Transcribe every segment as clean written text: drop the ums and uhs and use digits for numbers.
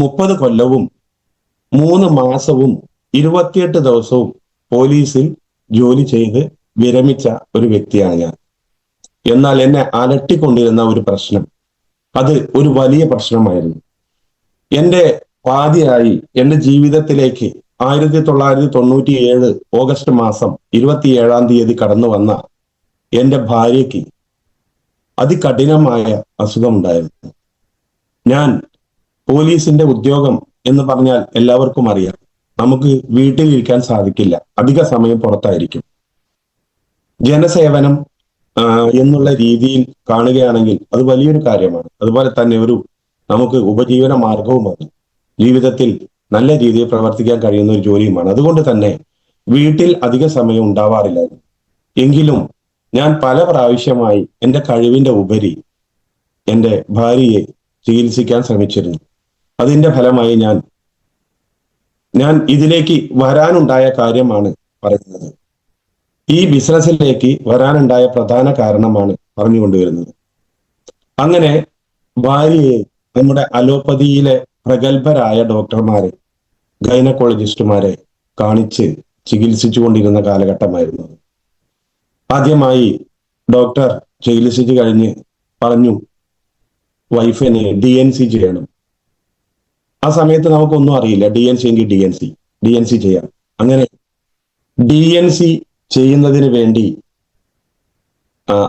30 കൊല്ലവും 3 മാസവും 28 ദിവസവും പോലീസിൽ ജോലി ചെയ്ത് വിരമിച്ച ഒരു വ്യക്തിയാണ് ഞാൻ. എന്നാൽ എന്നെ അലട്ടിക്കൊണ്ടിരുന്ന ഒരു പ്രശ്നം, അത് ഒരു വലിയ പ്രശ്നമായിരുന്നു. എന്റെ പാതിയായി എന്റെ ജീവിതത്തിലേക്ക് 1997 ഓഗസ്റ്റ് മാസം 27-ാം തീയതി കടന്നു വന്ന എന്റെ ഭാര്യയ്ക്ക് അതികഠിനമായ അസുഖമുണ്ടായിരുന്നു. ഞാൻ പോലീസിന്റെ ഉദ്യോഗം എന്ന് പറഞ്ഞാൽ എല്ലാവർക്കും അറിയാം, നമുക്ക് വീട്ടിലിരിക്കാൻ സാധിക്കില്ല, അധിക സമയം പുറത്തായിരിക്കും. ജനസേവനം എന്നുള്ള രീതിയിൽ കാണുകയാണെങ്കിൽ അത് വലിയൊരു കാര്യമാണ്. അതുപോലെ തന്നെ നമുക്ക് ഉപജീവന മാർഗവുമാണ്. ജീവിതത്തിൽ നല്ല രീതിയിൽ പ്രവർത്തിക്കാൻ കഴിയുന്ന ഒരു ജോലിയുമാണ്. അതുകൊണ്ട് തന്നെ വീട്ടിൽ അധിക സമയം ഉണ്ടാവാറില്ലായിരുന്നു. എങ്കിലും ഞാൻ പല പ്രാവശ്യമായി എൻ്റെ കഴിവിന്റെ ഉപരി എൻ്റെ ഭാര്യയെ ചികിത്സിക്കാൻ ശ്രമിച്ചിരുന്നു. അതിന്റെ ഫലമായി ഞാൻ ഇതിലേക്ക് വരാനുണ്ടായ കാര്യമാണ് പറയുന്നത്. ഈ ബിസിനസ്സിലേക്ക് വരാനുണ്ടായ പ്രധാന കാരണമാണ് പറഞ്ഞുകൊണ്ടുവരുന്നത്. അങ്ങനെ ഭാര്യയെ നമ്മുടെ അലോപ്പതിയിലെ പ്രഗത്ഭരായ ഡോക്ടർമാരെ, ഗൈനക്കോളജിസ്റ്റുമാരെ കാണിച്ച് ചികിത്സിച്ചുകൊണ്ടിരുന്ന കാലഘട്ടമായിരുന്നു. ആദ്യമായി ഡോക്ടർ ചികിത്സിച്ചു കഴിഞ്ഞ് പറഞ്ഞു വൈഫിന് DNC ചെയ്യണം. ആ സമയത്ത് നമുക്കൊന്നും അറിയില്ല. DNC എങ്കിൽ DNC ചെയ്യാം. അങ്ങനെ DNC ചെയ്യുന്നതിന് വേണ്ടി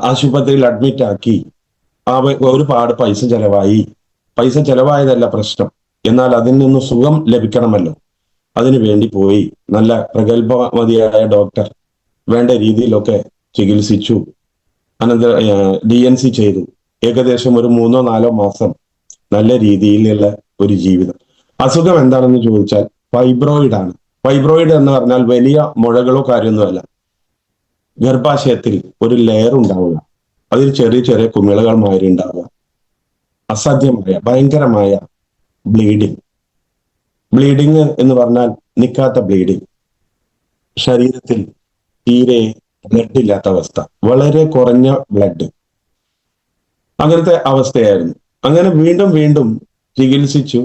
ആശുപത്രിയിൽ അഡ്മിറ്റ് ആക്കി. ഒരുപാട് പൈസ ചെലവായി. പൈസ ചെലവായതല്ല പ്രശ്നം, എന്നാൽ അതിൽ നിന്ന് സുഖം ലഭിക്കണമല്ലോ. അതിനു വേണ്ടി പോയി നല്ല പ്രഗത്ഭമതിയായ ഡോക്ടർ വേണ്ട രീതിയിലൊക്കെ ചികിത്സിച്ചു. അനന്തരം DNC ചെയ്തു. ഏകദേശം ഒരു 3-4 മാസം നല്ല രീതിയിലുള്ള ഒരു ജീവിതം. അസുഖം എന്താണെന്ന് ചോദിച്ചാൽ ഫൈബ്രോയിഡ് ആണ്. ഫൈബ്രോയിഡ് എന്ന് പറഞ്ഞാൽ വലിയ മുഴകളോ കാര്യമൊന്നുമല്ല. ഗർഭാശയത്തിൽ ഒരു ലെയർ ഉണ്ടാവുക, അതിൽ ചെറിയ ചെറിയ കുമിളകൾ മാതിരി ഉണ്ടാവുക, അസാധ്യമായ ഭയങ്കരമായ ബ്ലീഡിങ് എന്ന് പറഞ്ഞാൽ നിൽക്കാത്ത ബ്ലീഡിങ്, ശരീരത്തിൽ തീരെ ബ്ലഡ് ഇല്ലാത്ത അവസ്ഥ, വളരെ കുറഞ്ഞ ബ്ലഡ്, അങ്ങനത്തെ അവസ്ഥയായിരുന്നു. അങ്ങനെ വീണ്ടും വീണ്ടും ചികിത്സിച്ചു.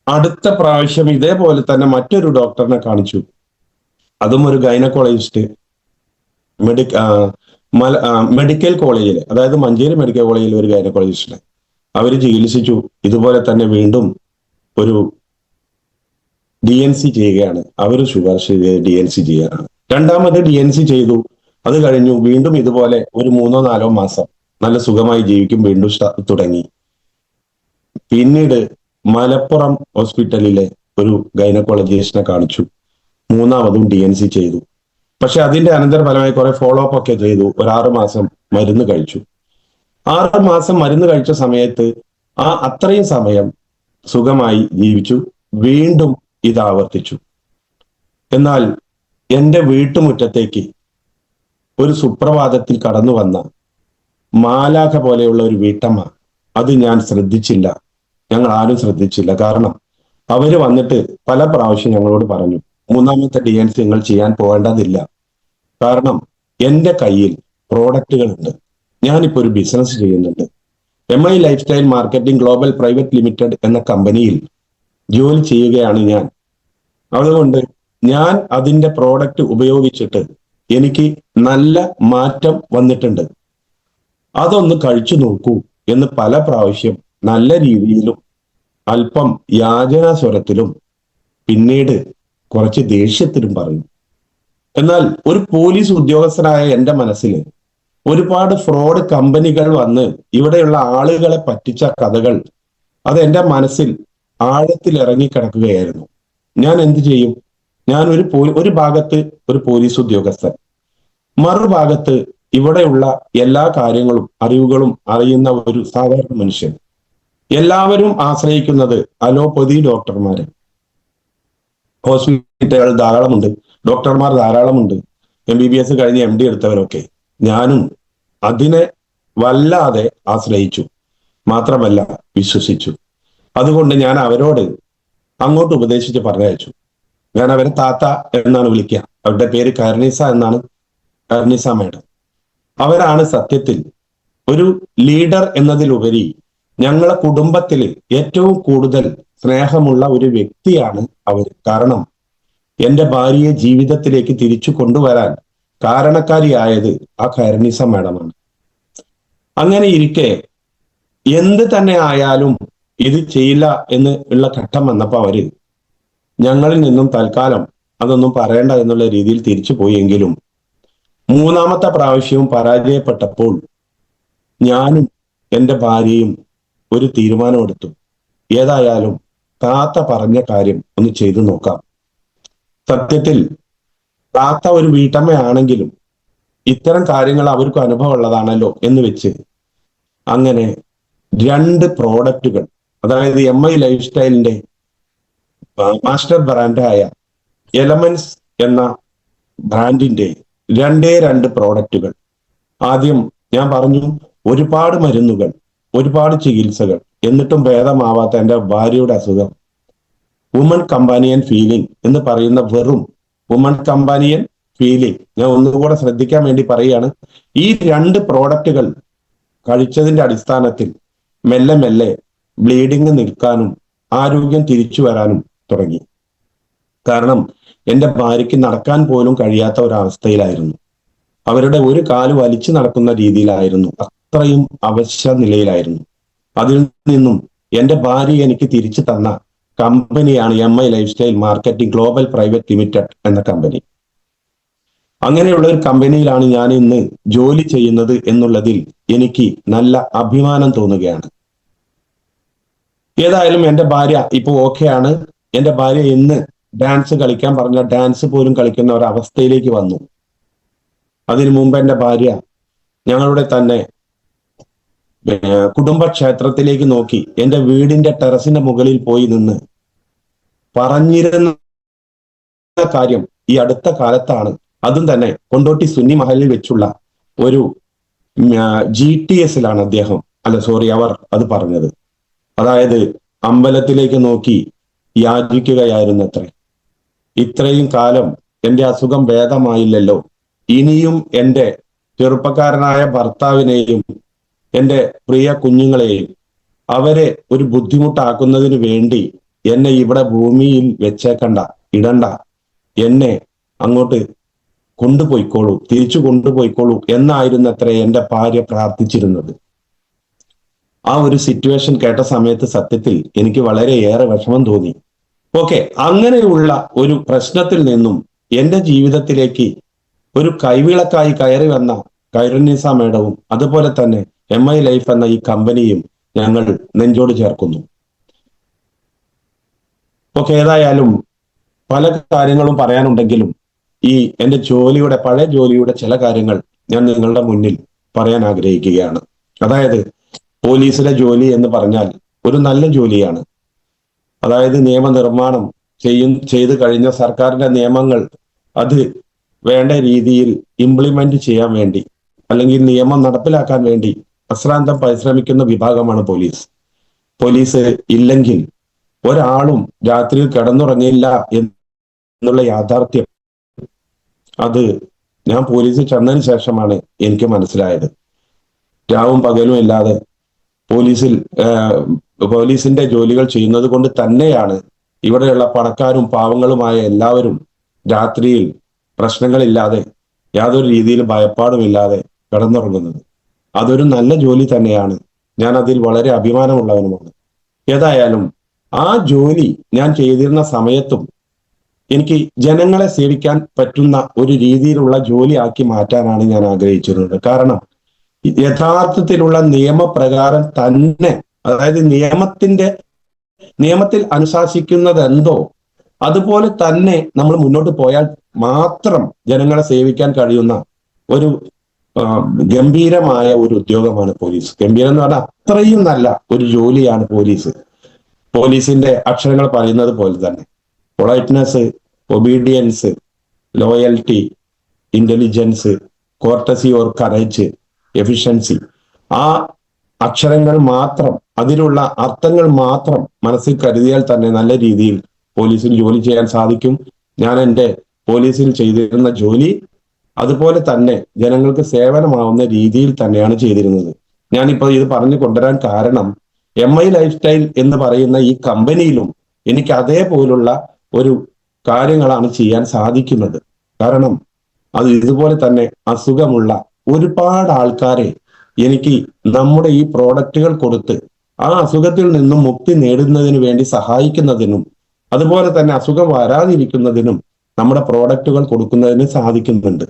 അടുത്ത പ്രാവശ്യം ഇതേപോലെ തന്നെ മറ്റൊരു ഡോക്ടറിനെ കാണിച്ചു. അതും ഒരു ഗൈനക്കോളജിസ്റ്റ്, മെഡിക്കൽ കോളേജിൽ, അതായത് മഞ്ചേരി മെഡിക്കൽ കോളേജിൽ ഒരു ഗൈനക്കോളജിസ്റ്റിനെ അവർ ചികിത്സിച്ചു. ഇതുപോലെ തന്നെ വീണ്ടും ഒരു DNC ചെയ്യുകയാണ്. അവർ ശുപാർശ ചെയ്ത് DNC ചെയ്യാനാണ്. രണ്ടാമത് DNC ചെയ്തു. അത് കഴിഞ്ഞു വീണ്ടും ഇതുപോലെ ഒരു 3-4 മാസം നല്ല സുഖമായി ജീവിക്കും വീണ്ടും തുടങ്ങി. പിന്നീട് മലപ്പുറം ഹോസ്പിറ്റലിലെ ഒരു ഗൈനക്കോളജിസ്റ്റിനെ കാണിച്ചു. മൂന്നാമതും DNC ചെയ്തു. പക്ഷെ അതിന്റെ അനന്തരഫലമായി കുറെ ഫോളോ അപ്പ് ഒക്കെ ചെയ്തു. ഒരു 6 മാസം മരുന്ന് കഴിച്ചു. 6 മാസം മരുന്ന് കഴിച്ച സമയത്ത് അത്രയും സമയം സുഖമായി ജീവിച്ചു. വീണ്ടും ഇത് ആവർത്തിച്ചു. എന്നാൽ എന്റെ വീട്ടുമുറ്റത്തേക്ക് ഒരു സുപ്രഭാതത്തിൽ കടന്നു വന്ന മാലാഖ പോലെയുള്ള ഒരു വീട്ടമ്മ, അത് ഞാൻ ശ്രദ്ധിച്ചില്ല, ഞങ്ങൾ ആരും ശ്രദ്ധിച്ചില്ല. കാരണം അവര് വന്നിട്ട് പല പ്രാവശ്യം ഞങ്ങളോട് പറഞ്ഞു, 3ാമത്തെ DNC നിങ്ങൾ ചെയ്യാൻ പോകേണ്ടതില്ല. കാരണം എൻ്റെ കയ്യിൽ പ്രോഡക്റ്റുകളുണ്ട്, ഞാനിപ്പോ ഒരു ബിസിനസ് ചെയ്യുന്നുണ്ട്. MI life style marketing global private limited എന്ന കമ്പനിയിൽ ജോലി ചെയ്യുകയാണ് ഞാൻ. അതുകൊണ്ട് ഞാൻ അതിന്റെ പ്രോഡക്റ്റ് ഉപയോഗിച്ചിട്ട് എനിക്ക് നല്ല മാറ്റം വന്നിട്ടുണ്ട്, അതൊന്ന് കഴിച്ചു നോക്കൂ എന്ന് പല പ്രാവശ്യം നല്ല രീതിയിലും അല്പം യാചനാ സ്വരത്തിലും പിന്നീട് കുറച്ച് ദേഷ്യത്തിലും പറഞ്ഞു. എന്നാൽ ഒരു പോലീസ് ഉദ്യോഗസ്ഥനായ എൻ്റെ മനസ്സിൽ ഒരുപാട് ഫ്രോഡ് കമ്പനികൾ വന്ന് ഇവിടെയുള്ള ആളുകളെ പറ്റിച്ച കഥകൾ അത് എൻ്റെ മനസ്സിൽ ആഴത്തിൽ ഇറങ്ങിക്കിടക്കുകയായിരുന്നു. ഞാൻ എന്ത് ചെയ്യും? ഞാൻ ഒരു ഭാഗത്ത് ഒരു പോലീസ് ഉദ്യോഗസ്ഥൻ, മറുഭാഗത്ത് ഇവിടെയുള്ള എല്ലാ കാര്യങ്ങളും അറിവുകളും അറിയുന്ന ഒരു സാധാരണ മനുഷ്യൻ. എല്ലാവരും ആശ്രയിക്കുന്നത് അലോപ്പതി ഡോക്ടർമാരെ. ഹോസ്പിറ്റലുകൾ ധാരാളമുണ്ട്, ഡോക്ടർമാർ ധാരാളമുണ്ട്, MBBS കഴിഞ്ഞ് MD എടുത്തവരൊക്കെ. ഞാനും അതിനെ വല്ലാതെ ആശ്രയിച്ചു, മാത്രമല്ല വിശ്വസിച്ചു. അതുകൊണ്ട് ഞാൻ അവരോട് അങ്ങോട്ട് ഉപദേശിച്ച് പറഞ്ഞയച്ചു. ഞാൻ അവരെ താത്ത എന്നാണ് വിളിക്കുക. അവരുടെ പേര് കർണീസ എന്നാണ്, കർണീസ മാഡം. അവരാണ് സത്യത്തിൽ ഒരു ലീഡർ എന്നതിലുപരി ഞങ്ങളെ കുടുംബത്തിൽ ഏറ്റവും കൂടുതൽ സ്നേഹമുള്ള ഒരു വ്യക്തിയാണ് അവർ. കാരണം എന്റെ ഭാര്യയെ ജീവിതത്തിലേക്ക് തിരിച്ചു കൊണ്ടുവരാൻ കാരണക്കാരിയായത് ആ ഖൈറുന്നിസ മാഡമാണ്. അങ്ങനെ ഇരിക്കെ എന്ത് തന്നെ ആയാലും ഇത് ചെയ്യില്ല എന്ന് ഉള്ള ഘട്ടം വന്നപ്പോ അവര് ഞങ്ങളിൽ നിന്നും തൽക്കാലം അതൊന്നും പറയണ്ട എന്നുള്ള രീതിയിൽ തിരിച്ചു പോയെങ്കിലും മൂന്നാമത്തെ പ്രാവശ്യവും പരാജയപ്പെട്ടപ്പോൾ ഞാനും എൻ്റെ ഭാര്യയും ഒരു തീരുമാനമെടുത്തു. ഏതായാലും താത്ത പറഞ്ഞ കാര്യം ഒന്ന് ചെയ്തു നോക്കാം. സത്യത്തിൽ താത്ത ഒരു വീട്ടമ്മയാണെങ്കിലും ഇത്തരം കാര്യങ്ങൾ അവർക്ക് അനുഭവമുള്ളതാണല്ലോ എന്ന് വെച്ച് അങ്ങനെ 2 പ്രോഡക്റ്റുകൾ, അതായത് MI ലൈഫ് സ്റ്റൈലിന്റെ മാസ്റ്റർ ബ്രാൻഡായ എലമെന്റ്സ് എന്ന ബ്രാൻഡിന്റെ 2 പ്രോഡക്റ്റുകൾ. ആദ്യം ഞാൻ പറഞ്ഞു, ഒരുപാട് മരുന്നുകൾ, ഒരുപാട് ചികിത്സകൾ, എന്നിട്ടും ഭേദമാവാത്ത എൻ്റെ ഭാര്യയുടെ അസുഖം. വുമൺ കമ്പാനിയൻ ഫീലിംഗ് എന്ന് പറയുന്ന വെറും വുമൺ കമ്പാനിയൻ ഫീലിംഗ്, ഞാൻ ഒന്നുകൂടെ ശ്രദ്ധിക്കാൻ വേണ്ടി പറയുകയാണ്. ഈ 2 പ്രോഡക്റ്റുകൾ കഴിച്ചതിന്റെ അടിസ്ഥാനത്തിൽ മെല്ലെ മെല്ലെ ബ്ലീഡിങ് നിൽക്കാനും ആരോഗ്യം തിരിച്ചു വരാനും തുടങ്ങി. കാരണം എൻ്റെ ഭാര്യയ്ക്ക് നടക്കാൻ പോലും കഴിയാത്ത ഒരവസ്ഥയിലായിരുന്നു. അവരുടെ ഒരു കാല് വലിച്ചു നടക്കുന്ന രീതിയിലായിരുന്നു. അത്രയും അവശ്യ നിലയിലായിരുന്നു. അതിൽ നിന്നും എൻ്റെ ഭാര്യ എനിക്ക് തിരിച്ചു തന്ന കമ്പനിയാണ് MI life style marketing global private limited എന്ന കമ്പനി. അങ്ങനെയുള്ള ഒരു കമ്പനിയിലാണ് ഞാൻ ഇന്ന് ജോലി ചെയ്യുന്നത് എന്നുള്ളതിൽ എനിക്ക് നല്ല അഭിമാനം തോന്നുകയാണ്. ഏതായാലും എൻ്റെ ഭാര്യ ഇപ്പൊ ഓക്കെയാണ്. എൻ്റെ ഭാര്യ ഇന്ന് ഡാൻസ് കളിക്കാൻ പറഞ്ഞ ഡാൻസ് പോലും കളിക്കുന്ന ഒരവസ്ഥയിലേക്ക് വന്നു. അതിനു മുമ്പ് എൻ്റെ ഭാര്യ ഞങ്ങളുടെ തന്നെ കുടുംബക്ഷേത്രത്തിലേക്ക് നോക്കി എൻ്റെ വീടിന്റെ ടെറസിന്റെ മുകളിൽ പോയി നിന്ന് പറഞ്ഞിരുന്ന കാര്യം ഈ അടുത്ത കാലത്താണ്. അതും തന്നെ കൊണ്ടോട്ടി സുന്നി മഹലിൽ വെച്ചുള്ള ഒരു GTSലാണ് അവർ അത് പറഞ്ഞത്. അതായത് അമ്പലത്തിലേക്ക് നോക്കി യാചിക്കുകയായിരുന്നത്രേ, ഇത്രയും കാലം എൻ്റെ അസുഖം ഭേദമായില്ലല്ലോ, ഇനിയും എൻ്റെ ചെറുപ്പക്കാരനായ ഭർത്താവിനെയും എൻ്റെ പ്രിയ കുഞ്ഞുങ്ങളെയും അവരെ ഒരു ബുദ്ധിമുട്ടാക്കുന്നതിന് വേണ്ടി എന്നെ ഇവിടെ ഭൂമിയിൽ വെച്ചേക്കണ്ട, ഇടണ്ട, എന്നെ അങ്ങോട്ട് കൊണ്ടുപോയിക്കോളൂ, തിരിച്ചു കൊണ്ടുപോയിക്കോളൂ എന്നായിരുന്നത്രേ എൻ്റെ ഭാര്യ പ്രാർത്ഥിച്ചിരുന്നത്. ആ ഒരു സിറ്റുവേഷൻ കേട്ട സമയത്ത് സത്യത്തിൽ എനിക്ക് വളരെയേറെ വിഷമം തോന്നി. ഓക്കെ, അങ്ങനെയുള്ള ഒരു പ്രശ്നത്തിൽ നിന്നും എൻ്റെ ജീവിതത്തിലേക്ക് ഒരു കൈവിളക്കായി കയറി വന്ന ഖൈറുന്നിസ മേഡവും അതുപോലെ തന്നെ MI ലൈഫ് എന്ന ഈ കമ്പനിയും ഞങ്ങൾ നെഞ്ചോട് ചേർക്കുന്നു. ഓക്കെ, ഏതായാലും പല കാര്യങ്ങളും പറയാനുണ്ടെങ്കിലും ഈ എൻ്റെ പഴയ ജോലിയുടെ ചില കാര്യങ്ങൾ ഞാൻ നിങ്ങളുടെ മുന്നിൽ പറയാൻ ആഗ്രഹിക്കുകയാണ്. അതായത് പോലീസിലെ ജോലി എന്ന് പറഞ്ഞാൽ ഒരു നല്ല ജോലിയാണ്. അതായത് നിയമനിർമ്മാണം ചെയ്തു കഴിഞ്ഞ സർക്കാരിന്റെ നിയമങ്ങൾ അത് വേണ്ട രീതിയിൽ ഇംപ്ലിമെന്റ് ചെയ്യാൻ വേണ്ടി അല്ലെങ്കിൽ നിയമം നടപ്പിലാക്കാൻ വേണ്ടി അശ്രാന്തം പരിശ്രമിക്കുന്ന വിഭാഗമാണ് പോലീസ്. പോലീസ് ഇല്ലെങ്കിൽ ഒരാളും രാത്രിയിൽ കിടന്നുറങ്ങില്ല എന്നുള്ള യാഥാർത്ഥ്യം അത് ഞാൻ പോലീസിൽ ചെന്നതിന് ശേഷമാണ് എനിക്ക് മനസ്സിലായത്. രാവും പകലും ഇല്ലാതെ പോലീസിന്റെ ജോലികൾ ചെയ്യുന്നത് കൊണ്ട് തന്നെയാണ് ഇവിടെയുള്ള പണക്കാരും പാവങ്ങളുമായ എല്ലാവരും രാത്രിയിൽ പ്രശ്നങ്ങളില്ലാതെ യാതൊരു രീതിയിലും ഭയപ്പാടുമില്ലാതെ കിടന്നുറങ്ങുന്നത്. അതൊരു നല്ല ജോലി തന്നെയാണ്. ഞാൻ അതിൽ വളരെ അഭിമാനമുള്ളവനുമാണ്. ഏതായാലും ആ ജോലി ഞാൻ ചെയ്തിരുന്ന സമയത്തും എനിക്ക് ജനങ്ങളെ സേവിക്കാൻ പറ്റുന്ന ഒരു രീതിയിലുള്ള ജോലി ആക്കി മാറ്റാനാണ് ഞാൻ ആഗ്രഹിച്ചിരുന്നത്. കാരണം യഥാർത്ഥത്തിലുള്ള നിയമപ്രകാരം തന്നെ, അതായത് നിയമത്തിൽ അനുശാസിക്കുന്നത് എന്തോ അതുപോലെ തന്നെ നമ്മൾ മുന്നോട്ട് പോയാൽ മാത്രം ജനങ്ങളെ സേവിക്കാൻ കഴിയുന്ന ഒരു ഗംഭീരമായ ഒരു ഉദ്യോഗമാണ് പോലീസ്. ഗംഭീരം എന്ന് പറഞ്ഞാൽ അത്രയും നല്ല ഒരു ജോലിയാണ് പോലീസ്. പോലീസിന്റെ അക്ഷരങ്ങൾ പറയുന്നത് പോലെ തന്നെ politeness, obedience, loyalty, intelligence, courtesy or courage, efficiency, ആ അക്ഷരങ്ങൾ മാത്രം, അതിലുള്ള അർത്ഥങ്ങൾ മാത്രം മനസ്സിൽ കരുതിയാൽ തന്നെ നല്ല രീതിയിൽ പോലീസിൽ ജോലി ചെയ്യാൻ സാധിക്കും. ഞാൻ എൻ്റെ പോലീസിൽ ചെയ്തിരുന്ന ജോലി അതുപോലെ തന്നെ ജനങ്ങൾക്ക് സേവനമാവുന്ന രീതിയിൽ തന്നെയാണ് ചെയ്തിരുന്നത്. ഞാനിപ്പോൾ ഇത് പറഞ്ഞു കൊണ്ടുവരാൻ കാരണം ലൈഫ് സ്റ്റൈൽ എന്ന് പറയുന്ന ഈ കമ്പനിയിലും എനിക്ക് അതേപോലുള്ള ഒരു കാര്യങ്ങളാണ് ചെയ്യാൻ സാധിക്കുന്നത്. കാരണം അത് ഇതുപോലെ തന്നെ അസുഖമുള്ള ഒരുപാട് ആൾക്കാരെ എനിക്ക് നമ്മുടെ ഈ പ്രോഡക്റ്റുകൾ കൊടുത്ത് ആ അസുഖത്തിൽ നിന്നും മുക്തി നേടുന്നതിന് വേണ്ടി സഹായിക്കുന്നതിനും അതുപോലെ തന്നെ അസുഖം വരാതിരിക്കുന്നതിനും നമ്മുടെ പ്രോഡക്റ്റുകൾ കൊടുക്കുന്നതിന് സാധിക്കുന്നുണ്ട്.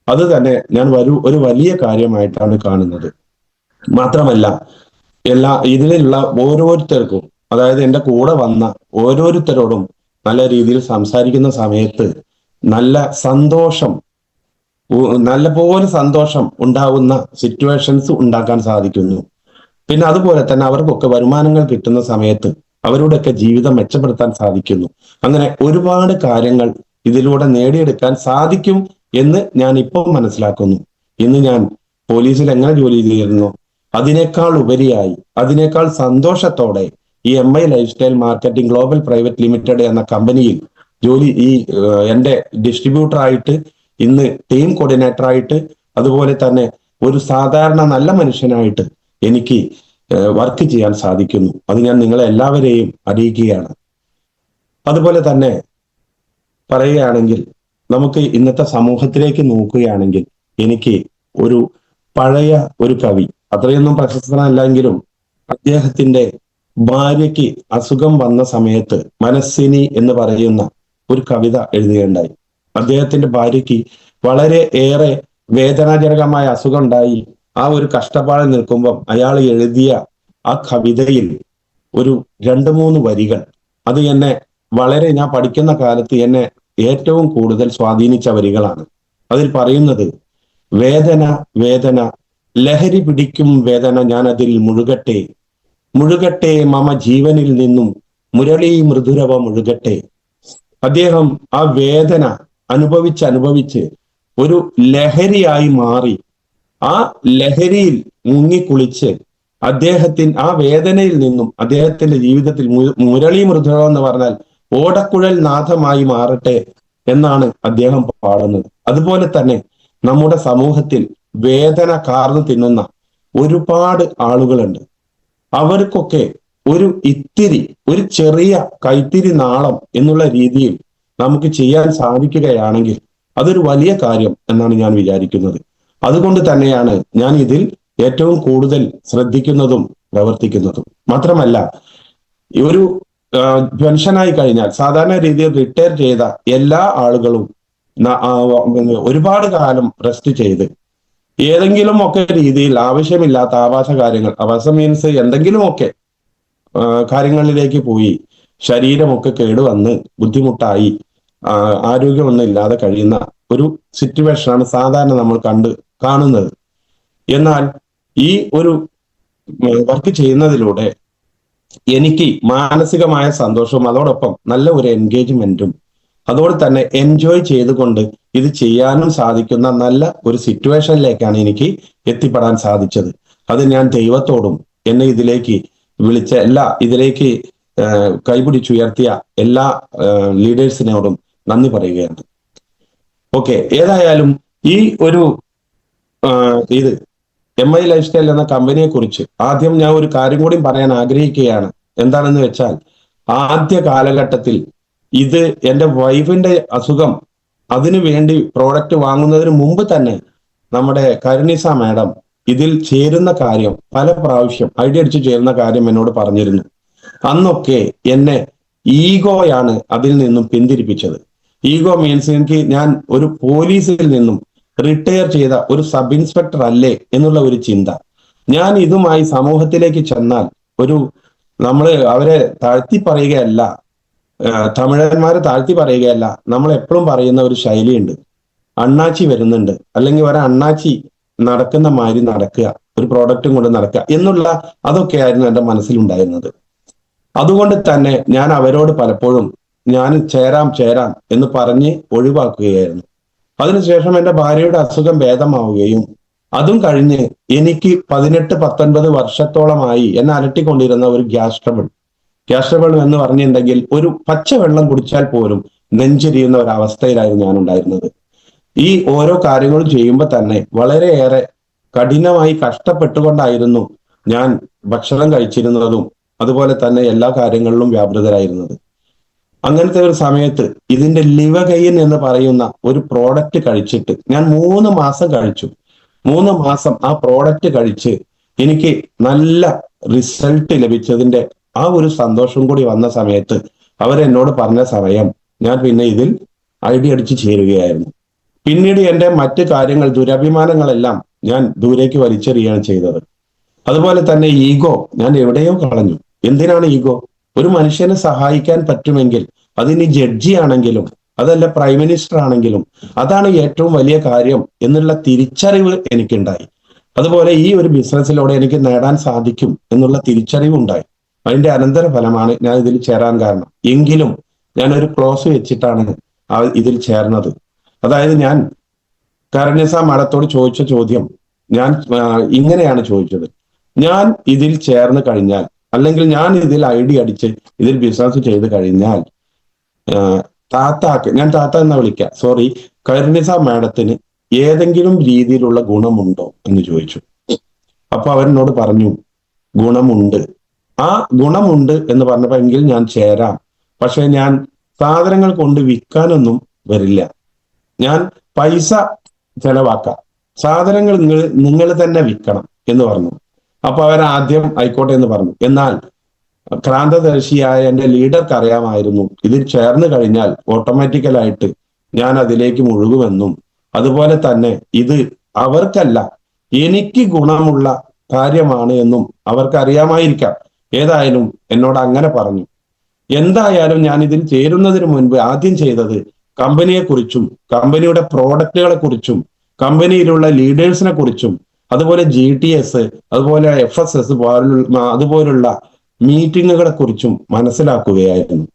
അത് തന്നെ ഞാൻ ഒരു വലിയ കാര്യമായിട്ടാണ് കാണുന്നത്. മാത്രമല്ല ഇതിലുള്ള ഓരോരുത്തർക്കും, അതായത് എൻ്റെ കൂടെ വന്ന ഓരോരുത്തരോടും നല്ല രീതിയിൽ സംസാരിക്കുന്ന സമയത്ത് നല്ല സന്തോഷം, നല്ലപോലെ സന്തോഷം ഉണ്ടാവുന്ന സിറ്റുവേഷൻസ് ഉണ്ടാക്കാൻ സാധിക്കുന്നു. പിന്നെ അതുപോലെ തന്നെ അവർക്കൊക്കെ വരുമാനങ്ങൾ കിട്ടുന്ന സമയത്ത് അവരുടെയൊക്കെ ജീവിതം മെച്ചപ്പെടുത്താൻ സാധിക്കുന്നു. അങ്ങനെ ഒരുപാട് കാര്യങ്ങൾ ഇതിലൂടെ നേടിയെടുക്കാൻ സാധിക്കും എന്ന് ഞാൻ ഇപ്പോൾ മനസ്സിലാക്കുന്നു. ഇന്ന് ഞാൻ പോലീസിൽ എങ്ങനെ ജോലി ചെയ്തിരുന്നു, അതിനേക്കാൾ ഉപരിയായി, അതിനേക്കാൾ സന്തോഷത്തോടെ ഈ life style marketing global private limited എന്ന കമ്പനിയിൽ എൻ്റെ ഡിസ്ട്രിബ്യൂട്ടർ ആയിട്ട്, ഇന്ന് ടീം കോർഡിനേറ്റർ ആയിട്ട്, അതുപോലെ തന്നെ ഒരു സാധാരണ നല്ല മനുഷ്യനായിട്ട് എനിക്ക് വർക്ക് ചെയ്യാൻ സാധിക്കുന്നു. അത് ഞാൻ നിങ്ങളെ എല്ലാവരെയും അറിയിക്കുകയാണ്. അതുപോലെ തന്നെ പറയുകയാണെങ്കിൽ, നമുക്ക് ഇന്നത്തെ സമൂഹത്തിലേക്ക് നോക്കുകയാണെങ്കിൽ, എനിക്ക് ഒരു പഴയ ഒരു കവി, അത്രയൊന്നും പ്രശസ്തനല്ലെങ്കിലും അദ്ദേഹത്തിന്റെ ഭാര്യയ്ക്ക് അസുഖം വന്ന സമയത്ത് മനസ്സിനി എന്ന് പറയുന്ന ഒരു കവിത എഴുതുകയുണ്ടായി. അദ്ദേഹത്തിന്റെ ഭാര്യയ്ക്ക് വളരെ ഏറെ വേദനാജനകമായ അസുഖം ഉണ്ടായി. ആ ഒരു കഷ്ടപ്പാടിൽ നിൽക്കുമ്പോൾ അയാൾ എഴുതിയ ആ കവിതയിൽ ഒരു 2-3 വരികൾ, അത് എന്നെ ഞാൻ പഠിക്കുന്ന കാലത്ത് എന്നെ ഏറ്റവും കൂടുതൽ സ്വാധീനിച്ച വരികളാണ്. അതിൽ പറയുന്നത്, വേദന വേദന ലഹരി പിടിക്കും വേദന, ഞാൻ അതിൽ മുഴുകട്ടെ മുഴുകട്ടെ മമ ജീവനിൽ നിന്നും മുരളി മൃദുരവ മുഴുകട്ടെ. അദ്ദേഹം ആ വേദന അനുഭവിച്ച് ഒരു ലഹരിയായി മാറി. ആ ലഹരിയിൽ മുങ്ങിക്കുളിച്ച് ആ വേദനയിൽ നിന്നും അദ്ദേഹത്തിന്റെ ജീവിതത്തിൽ മുരളി മൃദുരവ എന്ന് പറഞ്ഞാൽ ഓടക്കുഴൽ നാഥമായി മാറട്ടെ എന്നാണ് അദ്ദേഹം പാടുന്നത്. അതുപോലെ തന്നെ നമ്മുടെ സമൂഹത്തിൽ വേദന കാർന്നു തിന്നുന്ന ഒരുപാട് ആളുകളുണ്ട്. അവർക്കൊക്കെ ഒരു ചെറിയ കൈത്തിരി നാളം എന്നുള്ള രീതിയിൽ നമുക്ക് ചെയ്യാൻ സാധിക്കുകയാണെങ്കിൽ അതൊരു വലിയ കാര്യം എന്നാണ് ഞാൻ വിചാരിക്കുന്നത്. അതുകൊണ്ട് തന്നെയാണ് ഞാൻ ഇതിൽ ഏറ്റവും കൂടുതൽ ശ്രദ്ധിക്കുന്നതും പ്രവർത്തിക്കുന്നതും. മാത്രമല്ല, ഒരു പെൻഷനായി കഴിഞ്ഞാൽ, സാധാരണ രീതിയിൽ റിട്ടയർ ചെയ്ത എല്ലാ ആളുകളും ഒരുപാട് കാലം റെസ്റ്റ് ചെയ്ത് ഏതെങ്കിലും ഒക്കെ രീതിയിൽ ആവശ്യമില്ലാത്ത ആവാസം മീൻസ് എന്തെങ്കിലുമൊക്കെ കാര്യങ്ങളിലേക്ക് പോയി ശരീരമൊക്കെ കേടുവന്ന് ബുദ്ധിമുട്ടായി ആരോഗ്യമൊന്നും ഇല്ലാതെ കഴിയുന്ന ഒരു സിറ്റുവേഷനാണ് സാധാരണ നമ്മൾ കാണുന്നത്. എന്നാൽ ഈ ഒരു വർക്ക് ചെയ്യുന്നതിലൂടെ എനിക്ക് മാനസികമായ സന്തോഷവും അതോടൊപ്പം നല്ല ഒരു എൻഗേജ്മെന്റും അതോടെ തന്നെ എൻജോയ് ചെയ്തുകൊണ്ട് ഇത് ചെയ്യാനും സാധിക്കുന്ന നല്ല ഒരു സിറ്റുവേഷനിലേക്കാണ് എനിക്ക് എത്തിപ്പെടാൻ സാധിച്ചത്. അത് ഞാൻ ദൈവത്തോടും എന്നെ ഇതിലേക്ക് വിളിച്ച ഇതിലേക്ക് കൈപിടിച്ചുയർത്തിയ എല്ലാ ലീഡേഴ്സിനോടും നന്ദി പറയുകയാണ്. ഓക്കെ, ഏതായാലും ഈ ഒരു ഇത് ലൈഫ് സ്റ്റൈൽ എന്ന കമ്പനിയെ കുറിച്ച് ആദ്യം ഞാൻ ഒരു കാര്യം കൂടി പറയാൻ ആഗ്രഹിക്കുകയാണ്. എന്താണെന്ന് വെച്ചാൽ, ആദ്യ കാലഘട്ടത്തിൽ ഇത് എൻ്റെ വൈഫിന്റെ അസുഖം, അതിനു വേണ്ടി പ്രോഡക്റ്റ് വാങ്ങുന്നതിന് മുമ്പ് തന്നെ നമ്മുടെ കരുണിസ മാഡം ഇതിൽ ചേരുന്ന കാര്യം പല പ്രാവശ്യം ഐഡിയ അടിച്ച് ചേരുന്ന കാര്യം എന്നോട് പറഞ്ഞിരുന്നു. അന്നൊക്കെ എന്നെ ഈഗോയാണ് അതിൽ നിന്നും പിന്തിരിപ്പിച്ചത്. ഈഗോ മീൻസ് ഞാൻ ഒരു പോലീസിൽ നിന്നും റിട്ടയർ ചെയ്ത ഒരു സബ് ഇൻസ്പെക്ടർ അല്ലേ എന്നുള്ള ഒരു ചിന്ത. ഞാൻ ഇതുമായി സമൂഹത്തിലേക്ക് ചെന്നാൽ അവരെ താഴ്ത്തി പറയുകയല്ല, തമിഴന്മാരെ താഴ്ത്തി പറയുകയല്ല, നമ്മൾ എപ്പോഴും പറയുന്ന ഒരു ശൈലിയുണ്ട്, അണ്ണാച്ചി വരുന്നുണ്ട്, അല്ലെങ്കിൽ അണ്ണാച്ചി നടക്കുന്ന മാതിരി നടക്കുക, ഒരു പ്രോഡക്റ്റും കൊണ്ട് നടക്കുക എന്നുള്ള അതൊക്കെയായിരുന്നു എൻ്റെ മനസ്സിലുണ്ടായിരുന്നത്. അതുകൊണ്ട് തന്നെ ഞാൻ അവരോട് പലപ്പോഴും ഞാൻ ചേരാം എന്ന് പറഞ്ഞ് ഒഴിവാക്കുകയായിരുന്നു. അതിനുശേഷം എൻ്റെ ഭാര്യയുടെ അസുഖം ഭേദമാവുകയും അതും കഴിഞ്ഞ് എനിക്ക് 18-19 വർഷത്തോളമായി എന്നെ അലട്ടിക്കൊണ്ടിരുന്ന ഒരു ഗ്യാസ് ട്രബിൾ എന്ന് പറഞ്ഞിട്ടുണ്ടെങ്കിൽ ഒരു പച്ചവെള്ളം കുടിച്ചാൽ പോലും നെഞ്ചെരിയുന്ന ഒരവസ്ഥയിലായിരുന്നു ഞാൻ ഉണ്ടായിരുന്നത്. ഈ ഓരോ കാര്യങ്ങളും ചെയ്യുമ്പോൾ തന്നെ വളരെയേറെ കഠിനമായി കഷ്ടപ്പെട്ടുകൊണ്ടായിരുന്നു ഞാൻ ഭക്ഷണം കഴിച്ചിരുന്നതും അതുപോലെ തന്നെ എല്ലാ കാര്യങ്ങളിലും വ്യാപൃതരായിരുന്നത്. അങ്ങനത്തെ ഒരു സമയത്ത് ഇതിന്റെ ലിവകൈൻ എന്ന് പറയുന്ന ഒരു പ്രോഡക്റ്റ് കഴിച്ചിട്ട് ഞാൻ 3 മാസം കഴിച്ചു. 3 മാസം ആ പ്രോഡക്റ്റ് കഴിച്ച് എനിക്ക് നല്ല റിസൾട്ട് ലഭിച്ചതിന്റെ ആ ഒരു സന്തോഷം കൂടി വന്ന സമയത്ത് അവരെന്നോട് പറഞ്ഞ സമയം ഞാൻ പിന്നെ ഇതിൽ ഐഡി അടിച്ച് ചേരുകയായിരുന്നു. പിന്നീട് എന്റെ മറ്റു കാര്യങ്ങൾ, ദുരഭിമാനങ്ങളെല്ലാം ഞാൻ ദൂരേക്ക് വലിച്ചെറിയുകയാണ് ചെയ്തത്. അതുപോലെ തന്നെ ഈഗോ ഞാൻ എവിടെയോ കളഞ്ഞു. എന്തിനാണ് ഈഗോ? ഒരു മനുഷ്യനെ സഹായിക്കാൻ പറ്റുമെങ്കിൽ അതിനി ജഡ്ജി ആണെങ്കിലും അതല്ല പ്രൈം മിനിസ്റ്റർ ആണെങ്കിലും അതാണ് ഏറ്റവും വലിയ കാര്യം എന്നുള്ള തിരിച്ചറിവ് എനിക്കുണ്ടായി. അതുപോലെ ഈ ഒരു ബിസിനസ്സിലൂടെ എനിക്ക് നേടാൻ സാധിക്കും എന്നുള്ള തിരിച്ചറിവ് ഉണ്ടായി. അതിന്റെ അനന്തര ഫലമാണ് ഞാൻ ഇതിൽ ചേരാൻ കാരണം. എങ്കിലും ഞാൻ ഒരു ക്ലോസ് വെച്ചിട്ടാണ് ഇതിൽ ചേർന്നത്. അതായത് ഞാൻ കരുണ്യസ മാഡത്തോട് ചോദിച്ച ചോദ്യം ഞാൻ ഇങ്ങനെയാണ് ചോദിച്ചത്: ഞാൻ ഇതിൽ ചേർന്ന് കഴിഞ്ഞാൽ, അല്ലെങ്കിൽ ഞാൻ ഇതിൽ ഐഡി അടിച്ച് ഇതിൽ ബിസിനസ് ചെയ്ത് കഴിഞ്ഞാൽ താത്താക്ക്, ഞാൻ താത്ത എന്നാ വിളിക്കാം, സോറി, കരുണ്യസ മാഡത്തിന് ഏതെങ്കിലും രീതിയിലുള്ള ഗുണമുണ്ടോ എന്ന് ചോദിച്ചു. അപ്പൊ അവരെന്നോട് പറഞ്ഞു ഗുണമുണ്ട്. ആ ഗുണമുണ്ട് എന്ന് പറഞ്ഞപ്പോ എങ്കിൽ ഞാൻ ചേരാം, പക്ഷെ ഞാൻ സാധനങ്ങൾ കൊണ്ട് വിൽക്കാനൊന്നും വരില്ല, ഞാൻ പൈസ ചെലവാക്കാം, സാധനങ്ങൾ നിങ്ങൾ തന്നെ വിൽക്കണം എന്ന് പറഞ്ഞു. അപ്പൊ അവരാദ്യം ആയിക്കോട്ടെ എന്ന് പറഞ്ഞു. എന്നാൽ ക്രാന്തദർശിയായ എന്റെ ലീഡർക്ക് അറിയാമായിരുന്നു ഇതിൽ ചേർന്ന് കഴിഞ്ഞാൽ ഓട്ടോമാറ്റിക്കലായിട്ട് ഞാൻ അതിലേക്ക് മുഴുകുമെന്നും അതുപോലെ തന്നെ ഇത് അവർക്കല്ല എനിക്ക് ഗുണമുള്ള കാര്യമാണ് എന്നും അവർക്ക് അറിയാമായിരിക്കാം. ഏതായാലും എന്നോട് അങ്ങനെ പറഞ്ഞു. എന്തായാലും ഞാൻ ഇതിൽ ചേരുന്നതിന് മുൻപ് ആദ്യം ചെയ്തത് കമ്പനിയെ കുറിച്ചും കമ്പനിയുടെ പ്രോഡക്റ്റുകളെ കുറിച്ചും കമ്പനിയിലുള്ള ലീഡേഴ്സിനെ കുറിച്ചും അതുപോലെ GTS, അതുപോലെ FSS അതുപോലുള്ള മീറ്റിങ്ങുകളെ കുറിച്ചും മനസ്സിലാക്കുകയായിരുന്നു.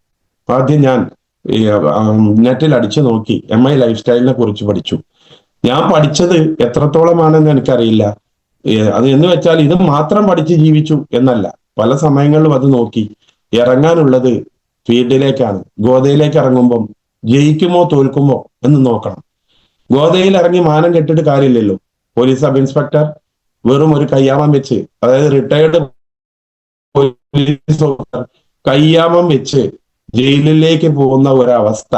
ആദ്യം ഞാൻ നെറ്റിൽ അടിച്ചു നോക്കി MI ലൈഫ് സ്റ്റൈലിനെ കുറിച്ച് പഠിച്ചു. ഞാൻ പഠിച്ചത് എത്രത്തോളമാണെന്ന് എനിക്കറിയില്ല. അത് എന്ന് വെച്ചാൽ ഇത് മാത്രം പഠിച്ച് ജീവിച്ചു എന്നല്ല. പല സമയങ്ങളിലും അത് നോക്കി. ഇറങ്ങാനുള്ളത് ഫീൽഡിലേക്കാണ്. ഗോതയിലേക്ക് ഇറങ്ങുമ്പം ജയിക്കുമോ തോൽക്കുമോ എന്ന് നോക്കണം. ഗോതയിൽ ഇറങ്ങി മാനം കെട്ടിട്ട് കാര്യമില്ലല്ലോ. പോലീസ് സബ് ഇൻസ്പെക്ടർ വെറും ഒരു കയ്യാമം വെച്ച്, അതായത് റിട്ടയർഡ് പോലീസ് ഓഫീസർ കയ്യാമം വെച്ച് ജയിലിലേക്ക് പോകുന്ന ഒരവസ്ഥ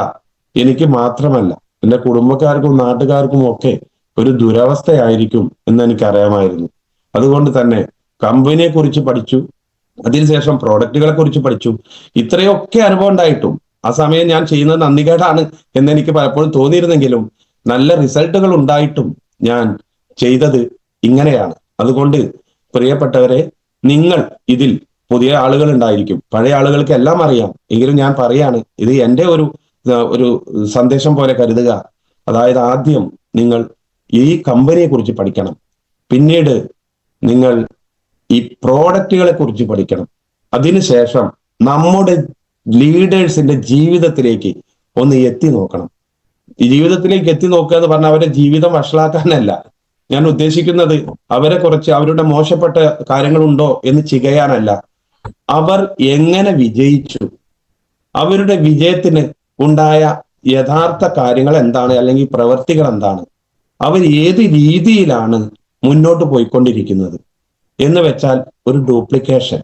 എനിക്ക് മാത്രമല്ല എന്റെ കുടുംബക്കാർക്കും നാട്ടുകാർക്കും ഒക്കെ ഒരു ദുരവസ്ഥയായിരിക്കും എന്ന് എനിക്കറിയാമായിരുന്നു. അതുകൊണ്ട് തന്നെ കമ്പനിയെ കുറിച്ച് പഠിച്ചു, അതിനുശേഷം പ്രോഡക്റ്റുകളെ കുറിച്ച് പഠിച്ചു. ഇത്രയൊക്കെ അനുഭവം ഉണ്ടായിട്ടും ആ സമയം ഞാൻ ചെയ്യുന്നത് നന്ദികേടാണ് എന്ന് എനിക്ക് പലപ്പോഴും തോന്നിയിരുന്നെങ്കിലും നല്ല റിസൾട്ടുകൾ ഉണ്ടായിട്ടും ഞാൻ ചെയ്തത് ഇങ്ങനെയാണ്. അതുകൊണ്ട് പ്രിയപ്പെട്ടവരെ, നിങ്ങൾ ഇതിൽ പുതിയ ആളുകൾ ഉണ്ടായിരിക്കും, പഴയ ആളുകൾക്ക് എല്ലാം അറിയാം, എങ്കിലും ഞാൻ പറയാണ്, ഇത് എൻ്റെ ഒരു സന്ദേശം പോലെ കരുതുക. അതായത് ആദ്യം നിങ്ങൾ ഈ കമ്പനിയെ കുറിച്ച് പഠിക്കണം, പിന്നീട് നിങ്ങൾ ഈ പ്രോഡക്റ്റുകളെ കുറിച്ച് പഠിക്കണം, അതിനുശേഷം നമ്മുടെ ലീഡേഴ്സിന്റെ ജീവിതത്തിലേക്ക് ഒന്ന് എത്തി നോക്കണം. ഈ ജീവിതത്തിലേക്ക് എത്തി നോക്കുക എന്ന് പറഞ്ഞാൽ അവരുടെ ജീവിതം വഷളാക്കാനല്ല ഞാൻ ഉദ്ദേശിക്കുന്നത്. അവരുടെ മോശപ്പെട്ട കാര്യങ്ങളുണ്ടോ എന്ന് ചികയാനല്ല. അവർ എങ്ങനെ വിജയിച്ചു, അവരുടെ വിജയത്തിന് ഉണ്ടായ യഥാർത്ഥ കാര്യങ്ങൾ എന്താണ്, അല്ലെങ്കിൽ പ്രവർത്തികൾ എന്താണ്, അവർ ഏത് രീതിയിലാണ് മുന്നോട്ട് പോയിക്കൊണ്ടിരിക്കുന്നത് എന്ന് വെച്ചാൽ ഒരു ഡ്യൂപ്ലിക്കേഷൻ,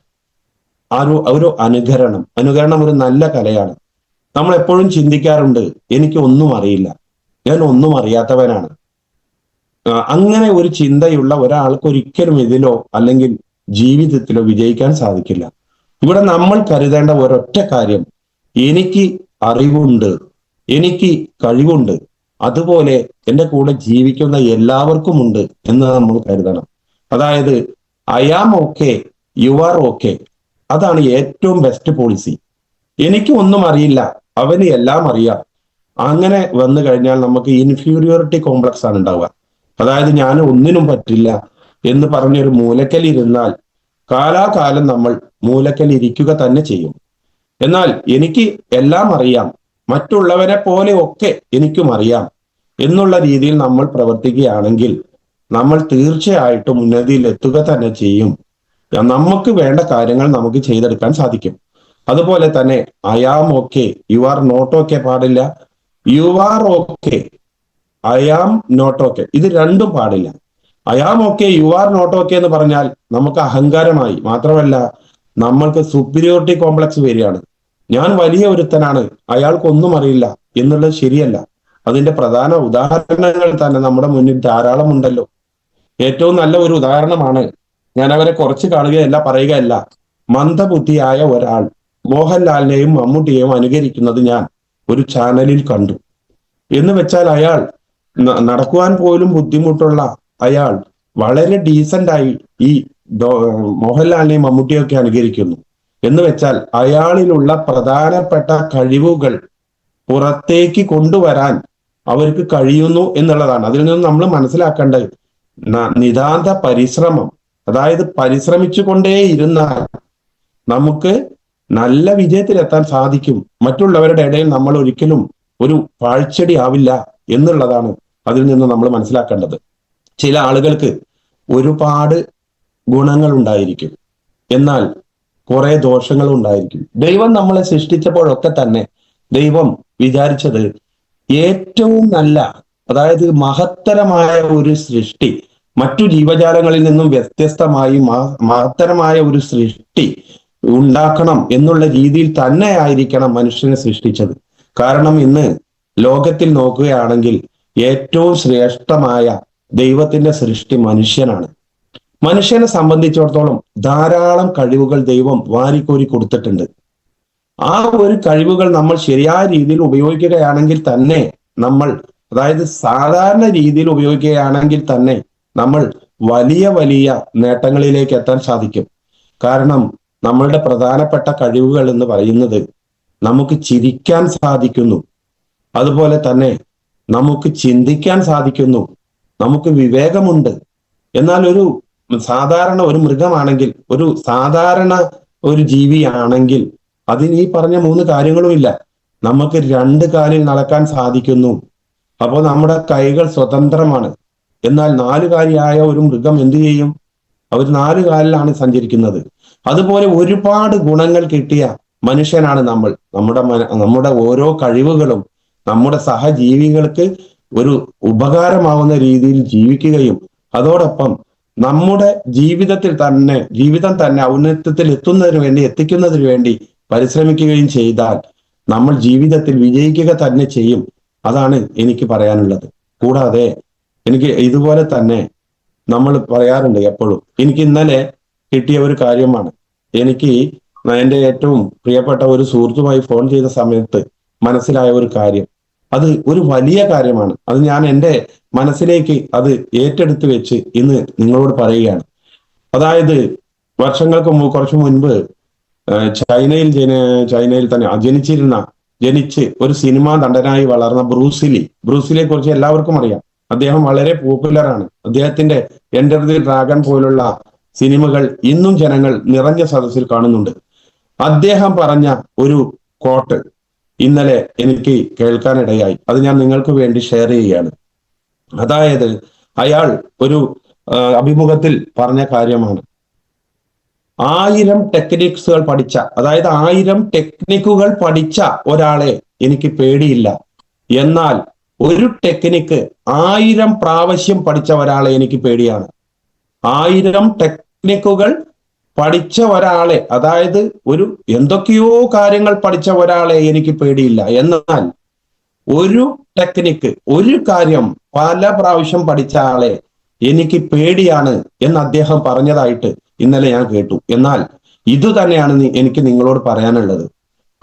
ഒരു അനുകരണം ഒരു നല്ല കലയാണ്. നമ്മൾ എപ്പോഴും ചിന്തിക്കാറുണ്ട്, എനിക്ക് ഒന്നും അറിയില്ല, ഞാൻ ഒന്നും അറിയാത്തവനാണ്. അങ്ങനെ ഒരു ചിന്തയുള്ള ഒരാൾക്ക് ഒരിക്കലും ഇതിലോ അല്ലെങ്കിൽ ജീവിതത്തിലോ വിജയിക്കാൻ സാധിക്കില്ല. ഇവിടെ നമ്മൾ കരുതേണ്ട ഒരൊറ്റ കാര്യം, എനിക്ക് അറിവുണ്ട്, എനിക്ക് കഴിവുണ്ട്, അതുപോലെ എൻ്റെ കൂടെ ജീവിക്കുന്ന എല്ലാവർക്കും ഉണ്ട് എന്ന് നമ്മൾ കരുതണം. അതായത് I am okay, you are okay, അതാണ് ഏറ്റവും ബെസ്റ്റ് പോളിസി. എനിക്ക് ഒന്നും അറിയില്ല, അവന് എല്ലാം അറിയാം. അങ്ങനെ വന്നു കഴിഞ്ഞാൽ നമുക്ക് ഇൻഫീരിയോറിറ്റി കോംപ്ലക്സ് ആണ് ഉണ്ടാവുക. അതായത് ഞാൻ ഒന്നിനും പറ്റില്ല എന്ന് പറഞ്ഞൊരു മൂലക്കൽ ഇരുന്നാൽ കാലാകാലം നമ്മൾ മൂലക്കൽ ഇരിക്കുക തന്നെ ചെയ്യും. എന്നാൽ എനിക്ക് എല്ലാം അറിയാം, മറ്റുള്ളവരെ പോലെ ഒക്കെ എനിക്കും അറിയാം എന്നുള്ള രീതിയിൽ നമ്മൾ പ്രവർത്തിക്കുകയാണെങ്കിൽ നമ്മൾ തീർച്ചയായിട്ടും ഉന്നതിയിൽ എത്തുക തന്നെ ചെയ്യും. നമുക്ക് വേണ്ട കാര്യങ്ങൾ നമുക്ക് ചെയ്തെടുക്കാൻ സാധിക്കും. അതുപോലെ തന്നെ I am okay, you are not okay പാടില്ല, you are okay, I am not okay, ഇത് രണ്ടും പാടില്ല. I am okay you are not okay എന്ന് പറഞ്ഞാൽ നമുക്ക് അഹങ്കാരമായി. മാത്രമല്ല നമ്മൾക്ക് സുപ്പീരിയോറിറ്റി കോംപ്ലക്സ് വരികയാണ്. ഞാൻ വലിയ ഒരുത്തനാണ്, അയാൾക്കൊന്നും അറിയില്ല എന്നുള്ളത് ശരിയല്ല. അതിന്റെ പ്രധാന ഉദാഹരണങ്ങൾ തന്നെ നമ്മുടെ മുന്നിൽ ധാരാളം ഉണ്ടല്ലോ. ഏറ്റവും നല്ല ഒരു ഉദാഹരണമാണ്, ഞാൻ അവരെ കുറച്ച് കാണുകയല്ല പറയുകയല്ല, മന്ദബുദ്ധിയായ ഒരാൾ മോഹൻലാലിനെയും മമ്മൂട്ടിയെയും അനുകരിക്കുന്നത് ഞാൻ ഒരു ചാനലിൽ കണ്ടു. എന്ന് വെച്ചാൽ അയാൾ നടക്കുവാൻ പോലും ബുദ്ധിമുട്ടുള്ള അയാൾ വളരെ ഡീസന്റ് ആയി ഈ മോഹൻലാലിനെയും മമ്മൂട്ടിയൊക്കെ അനുകരിക്കുന്നു. എന്ന് വെച്ചാൽ അയാളിലുള്ള പ്രധാനപ്പെട്ട കഴിവുകൾ പുറത്തേക്ക് കൊണ്ടുവരാൻ അവർക്ക് കഴിയുന്നു എന്നുള്ളതാണ്. അതിൽ നിന്ന് നമ്മൾ മനസ്സിലാക്കേണ്ടത് നിതാന്ത പരിശ്രമം, അതായത് പരിശ്രമിച്ചു കൊണ്ടേ ഇരുന്നാൽ നമുക്ക് നല്ല വിജയത്തിലെത്താൻ സാധിക്കും. മറ്റുള്ളവരുടെ ഇടയിൽ നമ്മൾ ഒരിക്കലും ഒരു പാഴ്ചെടി ആവില്ല എന്നുള്ളതാണ് അതിൽ നിന്ന് നമ്മൾ മനസ്സിലാക്കേണ്ടത്. ചില ആളുകൾക്ക് ഒരുപാട് ഗുണങ്ങൾ ഉണ്ടായിരിക്കും, എന്നാൽ കുറെ ദോഷങ്ങളും ഉണ്ടായിരിക്കും. ദൈവം നമ്മളെ സൃഷ്ടിച്ചപ്പോഴൊക്കെ തന്നെ ദൈവം വിചാരിച്ചത് ഏറ്റവും നല്ല, അതായത് മഹത്തരമായ ഒരു സൃഷ്ടി, മറ്റു ജീവജാലങ്ങളിൽ നിന്നും വ്യത്യസ്തമായി മഹത്തരമായ ഒരു സൃഷ്ടി ഉണ്ടാക്കണം എന്നുള്ള രീതിയിൽ തന്നെ ആയിരിക്കണം മനുഷ്യനെ സൃഷ്ടിച്ചത്. കാരണം ഇന്ന് ലോകത്തിൽ നോക്കുകയാണെങ്കിൽ ഏറ്റവും ശ്രേഷ്ഠമായ ദൈവത്തിന്റെ സൃഷ്ടി മനുഷ്യനാണ്. മനുഷ്യനെ സംബന്ധിച്ചിടത്തോളം ധാരാളം കഴിവുകൾ ദൈവം വാരിക്കോരി കൊടുത്തിട്ടുണ്ട്. ആ ഒരു കഴിവുകൾ നമ്മൾ ശരിയായ രീതിയിൽ ഉപയോഗിക്കുകയാണെങ്കിൽ തന്നെ നമ്മൾ, അതായത് സാധാരണ രീതിയിൽ ഉപയോഗിക്കുകയാണെങ്കിൽ തന്നെ നമ്മൾ വലിയ വലിയ നേട്ടങ്ങളിലേക്ക് എത്താൻ സാധിക്കും. കാരണം നമ്മളുടെ പ്രധാനപ്പെട്ട കഴിവുകൾ എന്ന് പറയുന്നത് നമുക്ക് ചിരിക്കാൻ സാധിക്കുന്നു, അതുപോലെ തന്നെ നമുക്ക് ചിന്തിക്കാൻ സാധിക്കുന്നു, നമുക്ക് വിവേകമുണ്ട്. എന്നാൽ ഒരു സാധാരണ ഒരു മൃഗമാണെങ്കിൽ, ഒരു സാധാരണ ഒരു ജീവിയാണെങ്കിൽ അതിന് ഈ പറഞ്ഞ 3 കാര്യങ്ങളുമില്ല. നമുക്ക് 2 കാലിൽ നടക്കാൻ സാധിക്കുന്നു, അപ്പോൾ നമ്മുടെ കൈകൾ സ്വതന്ത്രമാണ്. എന്നാൽ 4 കാലിയായ ഒരു മൃഗം എന്ത് ചെയ്യും? അവർ 4 കാലിലാണ് സഞ്ചരിക്കുന്നത്. അതുപോലെ ഒരുപാട് ഗുണങ്ങൾ കിട്ടിയ മനുഷ്യനാണ് നമ്മൾ. നമ്മുടെ ഓരോ കഴിവുകളും നമ്മുടെ സഹജീവികൾക്ക് ഒരു ഉപകാരമാവുന്ന രീതിയിൽ ജീവിക്കുകയും അതോടൊപ്പം നമ്മുടെ ജീവിതം തന്നെ ഔന്നത്യത്തിൽ എത്തിക്കുന്നതിന് വേണ്ടി പരിശ്രമിക്കുകയും ചെയ്താൽ നമ്മൾ ജീവിതത്തിൽ വിജയിക്കുക തന്നെ ചെയ്യും. അതാണ് എനിക്ക് പറയാനുള്ളത്. കൂടാതെ എനിക്ക് ഇതുപോലെ തന്നെ നമ്മൾ പറയാറുണ്ട് എപ്പോഴും. എനിക്ക് ഇന്നലെ കിട്ടിയ ഒരു കാര്യമാണ്. എനിക്ക് എൻ്റെ ഏറ്റവും പ്രിയപ്പെട്ട ഒരു സുഹൃത്തുമായി ഫോൺ ചെയ്ത സമയത്ത് മനസ്സിലായ ഒരു കാര്യം. അത് ഒരു വലിയ കാര്യമാണ്. അത് ഞാൻ എൻ്റെ മനസ്സിലേക്ക് അത് ഏറ്റെടുത്ത് വെച്ച് ഇന്ന് നിങ്ങളോട് പറയുകയാണ്. അതായത് വർഷങ്ങൾക്ക് കുറച്ചു മുൻപ് ചൈനയിൽ തന്നെ ജനിച്ച് ഒരു സിനിമാ നടനായി വളർന്ന ബ്രൂസിലിയെ കുറിച്ച് എല്ലാവർക്കും അറിയാം. അദ്ദേഹം വളരെ പോപ്പുലർ ആണ്. അദ്ദേഹത്തിന്റെ എൻ്റർ ദി ഡ്രാഗൺ പോലുള്ള സിനിമകൾ ഇന്നും ജനങ്ങൾ നിറഞ്ഞ സദസ്സിൽ കാണുന്നുണ്ട്. അദ്ദേഹം പറഞ്ഞ ഒരു കോട്ട് ഇന്നലെ എനിക്ക് കേൾക്കാനിടയായി. അത് ഞാൻ നിങ്ങൾക്ക് വേണ്ടി ഷെയർ ചെയ്യുകയാണ്. അതായത് അയാൾ ഒരു അഭിമുഖത്തിൽ പറഞ്ഞ കാര്യമാണ്. 1000 ടെക്നിക്സുകൾ പഠിച്ച, അതായത് 1000 ടെക്നിക്കുകൾ പഠിച്ച ഒരാളെ എനിക്ക് പേടിയില്ല. എന്നാൽ ഒരു ടെക്നിക്ക് 1000 പ്രാവശ്യം പഠിച്ച ഒരാളെ എനിക്ക് പേടിയാണ്. 1000 ടെക്നിക്കുകൾ പഠിച്ച ഒരാളെ, അതായത് ഒരു എന്തൊക്കെയോ കാര്യങ്ങൾ പഠിച്ച ഒരാളെ എനിക്ക് പേടിയില്ല. എന്നാൽ ഒരു ടെക്നിക്ക്, ഒരു കാര്യം പല പ്രാവശ്യം പഠിച്ച ആളെ എനിക്ക് പേടിയാണ് എന്ന് അദ്ദേഹം പറഞ്ഞതായിട്ട് ഇന്നലെ ഞാൻ കേട്ടു. എന്നാൽ ഇത് തന്നെയാണ് എനിക്ക് നിങ്ങളോട് പറയാനുള്ളത്.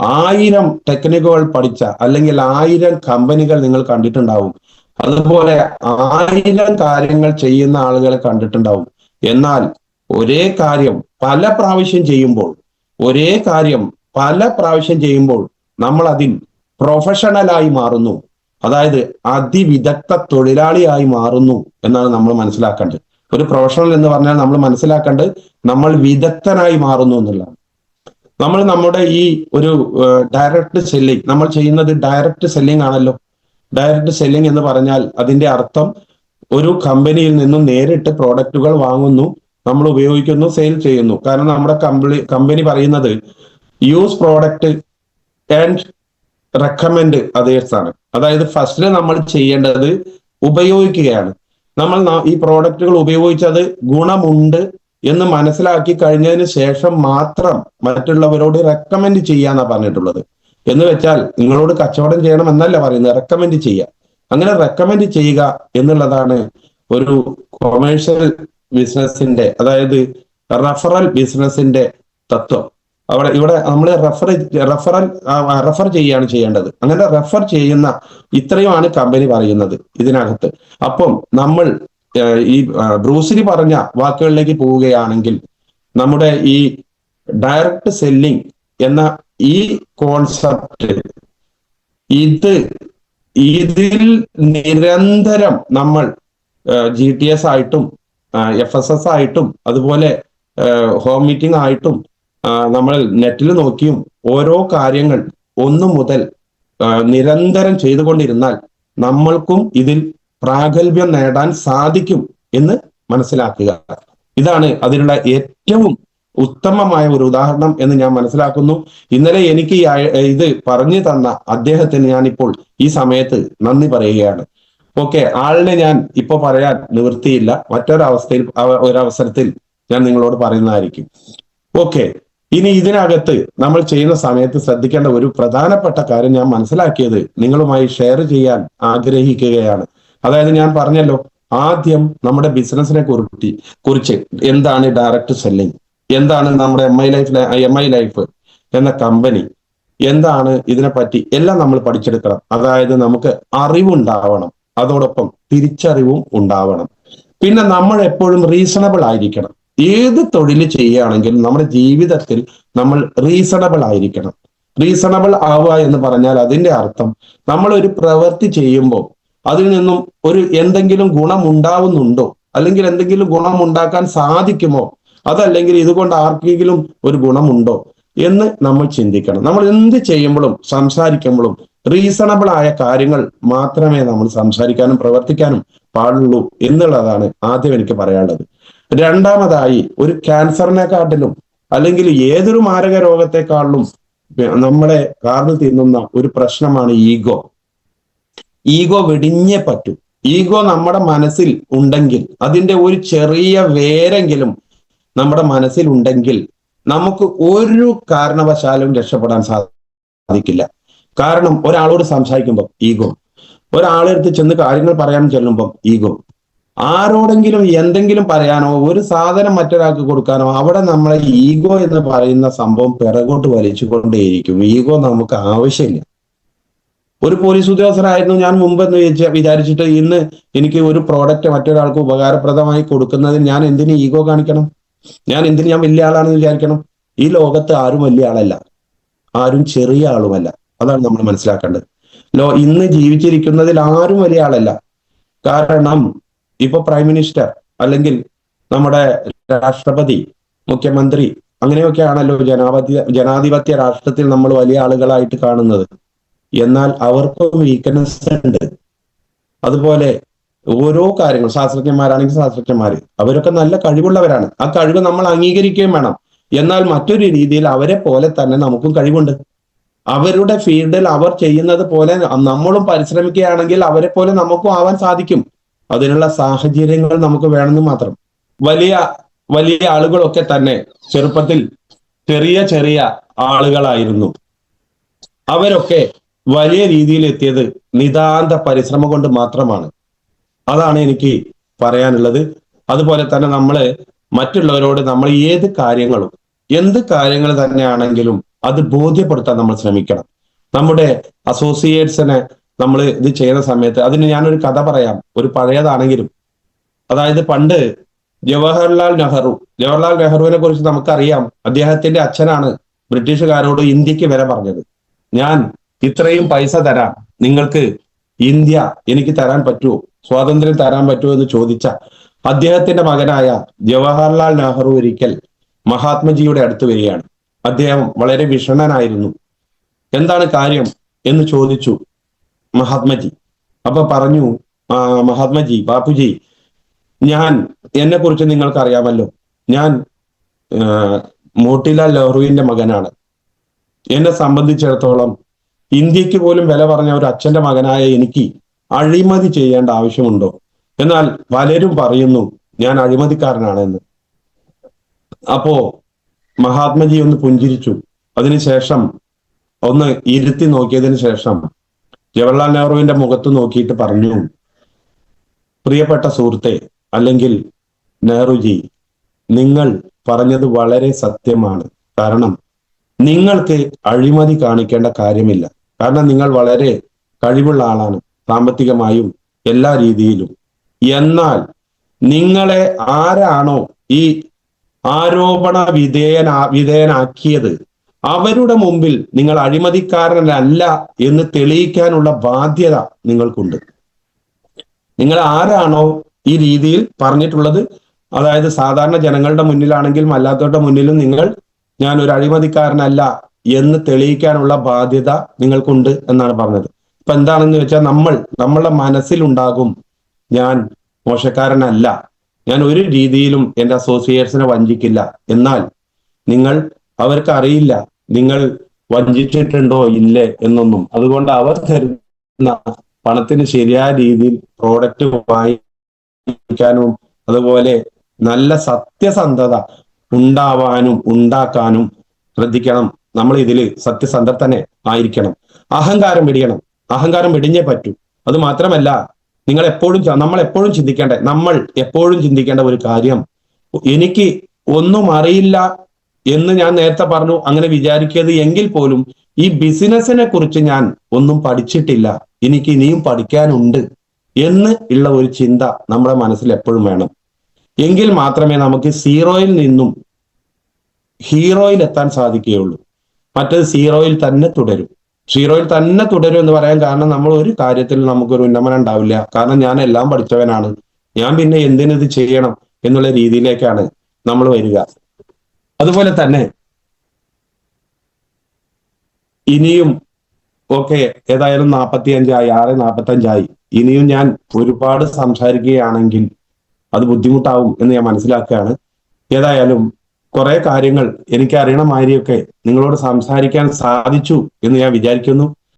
1000 ടെക്നിക്കുകൾ പഠിച്ച, അല്ലെങ്കിൽ 1000 കമ്പനികൾ നിങ്ങൾ കണ്ടിട്ടുണ്ടാവും. അതുപോലെ 1000 കാര്യങ്ങൾ ചെയ്യുന്ന ആളുകളെ കണ്ടിട്ടുണ്ടാവും. എന്നാൽ ഒരേ കാര്യം പല പ്രാവശ്യം ചെയ്യുമ്പോൾ നമ്മൾ അതിൽ പ്രൊഫഷണലായി മാറുന്നു, അതായത് അതിവിദഗ്ധ തൊഴിലാളിയായി മാറുന്നു എന്നാണ് നമ്മൾ മനസ്സിലാക്കേണ്ടത്. ഒരു പ്രൊഫഷണൽ എന്ന് പറഞ്ഞാൽ നമ്മൾ മനസ്സിലാക്കേണ്ടത് നമ്മൾ വിദഗ്ധനായി മാറുന്നു എന്നുള്ളതാണ്. നമ്മൾ നമ്മുടെ ഈ ഒരു ഡയറക്റ്റ് സെല്ലിംഗ് നമ്മൾ ചെയ്യുന്നത് ഡയറക്റ്റ് സെല്ലിംഗ് ആണല്ലോ. ഡയറക്റ്റ് സെല്ലിംഗ് എന്ന് പറഞ്ഞാൽ അതിന്റെ അർത്ഥം ഒരു കമ്പനിയിൽ നിന്നും നേരിട്ട് പ്രോഡക്റ്റുകൾ വാങ്ങുന്നു, നമ്മൾ ഉപയോഗിക്കുന്നു, സെയിൽ ചെയ്യുന്നു. കാരണം നമ്മുടെ കമ്പനി പറയുന്നത് use product and recommend others ആണ്. അതായത് ഫസ്റ്റില് നമ്മൾ ചെയ്യേണ്ടത് ഉപയോഗിക്കുകയാണ്. നമ്മൾ ഈ പ്രോഡക്റ്റുകൾ ഉപയോഗിച്ചത് ഗുണമുണ്ട് എന്ന് മനസ്സിലാക്കി കഴിഞ്ഞതിന് ശേഷം മാത്രം മറ്റുള്ളവരോട് റെക്കമെൻഡ് ചെയ്യാന്നാ പറഞ്ഞിട്ടുള്ളത്. എന്ന് വെച്ചാൽ നിങ്ങളോട് കച്ചവടം ചെയ്യണം എന്നല്ല പറയുന്നത്, റെക്കമെൻഡ് ചെയ്യുക. അങ്ങനെ റെക്കമെൻഡ് ചെയ്യുക എന്നുള്ളതാണ് ഒരു കൊമേഴ്ഷ്യൽ ബിസിനസിന്റെ, അതായത് റഫറൽ ബിസിനസിന്റെ തത്വം. ഇവിടെ നമ്മൾ റെഫർ ചെയ്യുകയാണ് ചെയ്യേണ്ടത്. അങ്ങനെ റെഫർ ചെയ്യുന്ന ഇത്രയുമാണ് കമ്പനി പറയുന്നത് ഇതിനകത്ത്. അപ്പം നമ്മൾ ഈ ബ്രൂസിലി പറഞ്ഞ വാക്കുകളിലേക്ക് പോവുകയാണെങ്കിൽ, നമ്മുടെ ഈ ഡയറക്റ്റ് സെല്ലിംഗ് എന്ന ഈ കോൺസെപ്റ്റ്, ഇതിൽ നിരന്തരം നമ്മൾ GTS ആയിട്ടും FSS ആയിട്ടും അതുപോലെ ഹോം മീറ്റിംഗ് ആയിട്ടും നമ്മൾ നെറ്റിൽ നോക്കിയും ഓരോ കാര്യങ്ങൾ ഒന്നു മുതൽ നിരന്തരം ചെയ്തുകൊണ്ടിരുന്നാൽ നമ്മൾക്കും ഇതിൽ പ്രാഗൽഭ്യം നേടാൻ സാധിക്കും എന്ന് മനസ്സിലാക്കുക. ഇതാണ് അതിനുള്ള ഏറ്റവും ഉത്തമമായ ഒരു ഉദാഹരണം എന്ന് ഞാൻ മനസ്സിലാക്കുന്നു. ഇന്നലെ എനിക്ക് ഇത് പറഞ്ഞു തന്ന അദ്ദേഹത്തിന് ഞാനിപ്പോൾ ഈ സമയത്ത് നന്ദി പറയുകയാണ്. ഓക്കെ, ആളിനെ ഞാൻ ഇപ്പൊ പറയാൻ നിവൃത്തിയില്ല, ഒരവസരത്തിൽ ഞാൻ നിങ്ങളോട് പറയുന്നതായിരിക്കും. ഓക്കെ, ഇനി ഇതിനകത്ത് നമ്മൾ ചെയ്യുന്ന സമയത്ത് ശ്രദ്ധിക്കേണ്ട ഒരു പ്രധാനപ്പെട്ട കാര്യം ഞാൻ മനസ്സിലാക്കിയത് നിങ്ങളുമായി ഷെയർ ചെയ്യാൻ ആഗ്രഹിക്കുകയാണ്. അതായത് ഞാൻ പറഞ്ഞല്ലോ, ആദ്യം നമ്മുടെ ബിസിനസിനെ കുറിച്ച് എന്താണ് ഡയറക്റ്റ് സെല്ലിംഗ്, എന്താണ് നമ്മുടെ MI ലൈഫ് എന്ന കമ്പനി, എന്താണ് ഇതിനെപ്പറ്റി എല്ലാം നമ്മൾ പഠിച്ചെടുക്കണം. അതായത് നമുക്ക് അറിവുണ്ടാവണം, അതോടൊപ്പം തിരിച്ചറിവും ഉണ്ടാവണം. പിന്നെ നമ്മൾ എപ്പോഴും റീസണബിൾ ആയിരിക്കണം. ഏത് തൊഴിൽ ചെയ്യുകയാണെങ്കിലും നമ്മുടെ ജീവിതത്തിൽ നമ്മൾ റീസണബിൾ ആയിരിക്കണം. റീസണബിൾ ആവുക എന്ന് പറഞ്ഞാൽ അതിന്റെ അർത്ഥം നമ്മൾ ഒരു പ്രവൃത്തി ചെയ്യുമ്പോൾ അതിൽ നിന്നും എന്തെങ്കിലും ഗുണമുണ്ടാവുന്നുണ്ടോ, അല്ലെങ്കിൽ എന്തെങ്കിലും ഗുണമുണ്ടാക്കാൻ സാധിക്കുമോ, അതല്ലെങ്കിൽ ഇതുകൊണ്ട് ആർക്കെങ്കിലും ഒരു ഗുണമുണ്ടോ എന്ന് നമ്മൾ ചിന്തിക്കണം. നമ്മൾ എന്ത് ചെയ്യുമ്പോഴും സംസാരിക്കുമ്പോഴും റീസണബിൾ ആയ കാര്യങ്ങൾ മാത്രമേ നമ്മൾ സംസാരിക്കാനും പ്രവർത്തിക്കാനും പാടുള്ളൂ എന്നുള്ളതാണ് ആദ്യം എനിക്ക് പറയാനുള്ളത്. രണ്ടാമതായി, ഒരു ക്യാൻസറിനെക്കാട്ടിലും അല്ലെങ്കിൽ ഏതൊരു മാരക രോഗത്തെക്കാളിലും നമ്മളെ കാർന്നു തിന്നുന്ന ഒരു പ്രശ്നമാണ് ഈഗോ. ഈഗോ വെടിഞ്ഞേ പറ്റൂ. ഈഗോ നമ്മുടെ മനസ്സിൽ ഉണ്ടെങ്കിൽ, അതിന്റെ ഒരു ചെറിയ വേരെങ്കിലും നമ്മുടെ മനസ്സിൽ ഉണ്ടെങ്കിൽ നമുക്ക് ഒരു കാരണവശാലും രക്ഷപ്പെടാൻ സാധിക്കില്ല. കാരണം ഒരാളോട് സംസാരിക്കുമ്പോൾ ഈഗോ, ഒരാളെടുത്ത് ചെന്ന് കാര്യങ്ങൾ പറയാൻ ചെല്ലുമ്പോൾ ഈഗോ, ആരോടെങ്കിലും എന്തെങ്കിലും പറയാനോ ഒരു സാധനം മറ്റൊരാൾക്ക് കൊടുക്കാനോ അവിടെ നമ്മളെ ഈഗോ എന്ന് പറയുന്ന സംഭവം പിറകോട്ട് വലിച്ചുകൊണ്ടേയിരിക്കും. ഈഗോ നമുക്ക് ആവശ്യമില്ല. ഒരു പോലീസ് ഉദ്യോഗസ്ഥരായിരുന്നു ഞാൻ മുമ്പെന്ന് വിചാരിച്ചിട്ട് ഇന്ന് എനിക്ക് ഒരു പ്രോഡക്റ്റ് മറ്റൊരാൾക്ക് ഉപകാരപ്രദമായി കൊടുക്കുന്നതിന് ഞാൻ എന്തിന് ഈഗോ കാണിക്കണം? ഞാൻ വലിയ ആളാണെന്ന് വിചാരിക്കണം? ഈ ലോകത്ത് ആരും വലിയ ആളല്ല, ആരും ചെറിയ ആളുമല്ല. അതാണ് നമ്മൾ മനസ്സിലാക്കേണ്ടത്. ഇന്ന് ജീവിച്ചിരിക്കുന്നതിൽ ആരും വലിയ ആളല്ല. കാരണം ഇപ്പൊ പ്രൈം മിനിസ്റ്റർ അല്ലെങ്കിൽ നമ്മുടെ രാഷ്ട്രപതി, മുഖ്യമന്ത്രി, അങ്ങനെയൊക്കെയാണല്ലോ ജനാധിപത്യ രാഷ്ട്രത്തിൽ നമ്മൾ വലിയ ആളുകളായിട്ട് കാണുന്നത്. എന്നാൽ അവർക്കും വീക്ക്നെസ് ഉണ്ട്. അതുപോലെ ഓരോ കാര്യങ്ങൾ, ശാസ്ത്രജ്ഞന്മാരാണെങ്കിൽ ശാസ്ത്രജ്ഞന്മാര്, അവരൊക്കെ നല്ല കഴിവുള്ളവരാണ്. ആ കഴിവ് നമ്മൾ അംഗീകരിക്കുകയും വേണം. എന്നാൽ മറ്റൊരു രീതിയിൽ അവരെ പോലെ തന്നെ നമുക്കും കഴിവുണ്ട്. അവരുടെ ഫീൽഡിൽ അവർ ചെയ്യുന്നത് പോലെ നമ്മളും പരിശ്രമിക്കുകയാണെങ്കിൽ അവരെ പോലെ നമുക്കും ആവാൻ സാധിക്കും. അതിനുള്ള സാഹചര്യങ്ങൾ നമുക്ക് വേണമെന്ന് മാത്രം. വലിയ വലിയ ആളുകളൊക്കെ തന്നെ ചെറുപ്പത്തിൽ ചെറിയ ആളുകളായിരുന്നു. അവരൊക്കെ വലിയ രീതിയിൽ എത്തിയത് നിതാന്ത പരിശ്രമം കൊണ്ട് മാത്രമാണ്. അതാണ് എനിക്ക് പറയാനുള്ളത്. അതുപോലെ തന്നെ മറ്റുള്ളവരോട് നമ്മൾ എന്ത് കാര്യങ്ങൾ തന്നെയാണെങ്കിലും അത് ബോധ്യപ്പെടുത്താൻ നമ്മൾ ശ്രമിക്കണം. നമ്മുടെ അസോസിയേറ്റ്സിനെ നമ്മൾ ഇത് ചെയ്യുന്ന സമയത്ത്, അതിന് ഞാനൊരു കഥ പറയാം, ഒരു പഴയതാണെങ്കിലും. അതായത് പണ്ട് ജവഹർലാൽ നെഹ്റുവിനെ കുറിച്ച് നമുക്കറിയാം. അദ്ദേഹത്തിന്റെ അച്ഛനാണ് ബ്രിട്ടീഷുകാരോട് ഇന്ത്യക്ക് വില പറഞ്ഞത്. ഞാൻ ഇത്രയും പൈസ തരാം, നിങ്ങൾക്ക് ഇന്ത്യ എനിക്ക് തരാൻ പറ്റുമോ, സ്വാതന്ത്ര്യം തരാൻ പറ്റുമോ എന്ന് ചോദിച്ച അദ്ദേഹത്തിന്റെ മകനായ ജവഹർലാൽ നെഹ്റു ഒരിക്കൽ മഹാത്മജിയുടെ അടുത്ത് വരികയാണ്. അദ്ദേഹം വളരെ വിഷണ്ണനായിരുന്നു. എന്താണ് കാര്യം എന്ന് ചോദിച്ചു മഹാത്മജി. അപ്പൊ പറഞ്ഞു, മഹാത്മജി, ബാപ്പുജി, എന്നെ കുറിച്ച് നിങ്ങൾക്ക് അറിയാമല്ലോ, ഞാൻ മോട്ടിലാൽ നെഹ്റുവിന്റെ മകനാണ്. എന്നെ സംബന്ധിച്ചിടത്തോളം ഇന്ത്യക്ക് പോലും വില പറഞ്ഞ ഒരു അച്ഛന്റെ മകനായ എനിക്ക് അഴിമതി ചെയ്യേണ്ട ആവശ്യമുണ്ടോ? എന്നാൽ പലരും പറയുന്നു ഞാൻ അഴിമതിക്കാരനാണെന്ന്. അപ്പോ മഹാത്മജി ഒന്ന് പുഞ്ചിരിച്ചു. അതിനുശേഷം ഒന്ന് ഇരുത്തി നോക്കിയതിനു ശേഷം ജവഹർലാൽ നെഹ്റുവിന്റെ മുഖത്ത് നോക്കിയിട്ട് പറഞ്ഞു, പ്രിയപ്പെട്ട സുഹൃത്തെ, അല്ലെങ്കിൽ നെഹ്റുജി, നിങ്ങൾ പറഞ്ഞത് വളരെ സത്യമാണ്. കാരണം നിങ്ങൾക്ക് അഴിമതി കാണിക്കേണ്ട കാര്യമില്ല. കാരണം നിങ്ങൾ വളരെ കഴിവുള്ള ആളാണ്, സാമ്പത്തികമായും എല്ലാ രീതിയിലും. എന്നാൽ നിങ്ങളെ ആരാണോ ഈ ആരോപണ വിധേയനാക്കിയത് അവരുടെ മുമ്പിൽ നിങ്ങൾ അഴിമതിക്കാരനല്ല എന്ന് തെളിയിക്കാനുള്ള ബാധ്യത നിങ്ങൾക്കുണ്ട്. നിങ്ങൾ ആരാണോ ഈ രീതിയിൽ പറഞ്ഞിട്ടുള്ളത്, അതായത് സാധാരണ ജനങ്ങളുടെ മുന്നിലാണെങ്കിലും അല്ലാത്തവരുടെ മുന്നിലും നിങ്ങൾ ഞാൻ ഒരു അഴിമതിക്കാരനല്ല എന്ന് തെളിയിക്കാനുള്ള ബാധ്യത നിങ്ങൾക്കുണ്ട് എന്നാണ് പറഞ്ഞത്. ഇപ്പൊ എന്താണെന്ന് വെച്ചാൽ നമ്മളുടെ മനസ്സിലുണ്ടാകും ഞാൻ മോശക്കാരനല്ല, ഞാൻ ഒരു രീതിയിലും എൻ്റെ അസോസിയേറ്റ്സിനെ വഞ്ചിക്കില്ല. എന്നാൽ അവർക്ക് അറിയില്ല നിങ്ങൾ വഞ്ചിച്ചിട്ടുണ്ടോ ഇല്ലേ എന്നൊന്നും. അതുകൊണ്ട് അവർ തരുന്ന പണത്തിന് ശരിയായ രീതിയിൽ പ്രോഡക്റ്റ് വാങ്ങിക്കാനും അതുപോലെ നല്ല സത്യസന്ധത ഉണ്ടാവാനും ഉണ്ടാക്കാനും ശ്രദ്ധിക്കണം. നമ്മൾ ഇതിൽ സത്യസന്ധർ തന്നെ ആയിരിക്കണം. അഹങ്കാരം വെടിയണം. അഹങ്കാരം വെടിഞ്ഞേ പറ്റൂ. അത് മാത്രമല്ല, നമ്മൾ എപ്പോഴും ചിന്തിക്കേണ്ട ഒരു കാര്യം, എനിക്ക് ഒന്നും അറിയില്ല എന്ന് ഞാൻ നേരത്തെ പറഞ്ഞു, അങ്ങനെ വിചാരിക്കരുത്. എങ്കിൽ പോലും ഈ ബിസിനസിനെ കുറിച്ച് ഞാൻ ഒന്നും പഠിച്ചിട്ടില്ല, എനിക്ക് ഇനിയും പഠിക്കാനുണ്ട് എന്ന് ഉള്ള ഒരു ചിന്ത നമ്മുടെ മനസ്സിൽ എപ്പോഴും വേണം. എങ്കിൽ മാത്രമേ നമുക്ക് സീറോയിൽ നിന്നും ഹീറോയിൽ എത്താൻ സാധിക്കുകയുള്ളൂ. മറ്റത് സീറോയിൽ തന്നെ തുടരും എന്ന് പറയാൻ കാരണം, നമ്മൾ ഒരു കാര്യത്തിൽ നമുക്കൊരു ഉന്നമനം ഉണ്ടാവില്ല. കാരണം ഞാൻ എല്ലാം പഠിച്ചവനാണ്, ഞാൻ പിന്നെ എന്തിനിത് ചെയ്യണം എന്നുള്ള രീതിയിലേക്കാണ് നമ്മൾ വരിക. അതുപോലെ തന്നെ ഇനിയും ഏതായാലും 45 6:45 ഇനിയും ഞാൻ ഒരുപാട് സംസാരിക്കുകയാണെങ്കിൽ അത് ബുദ്ധിമുട്ടാവും എന്ന് ഞാൻ മനസ്സിലാക്കുകയാണ്. ഏതായാലും കുറെ കാര്യങ്ങൾ എനിക്ക് അറിയണ മാതിരിയൊക്കെ നിങ്ങളോട് സംസാരിക്കാൻ സാധിച്ചു എന്ന് ഞാൻ വിചാരിക്കുന്നു.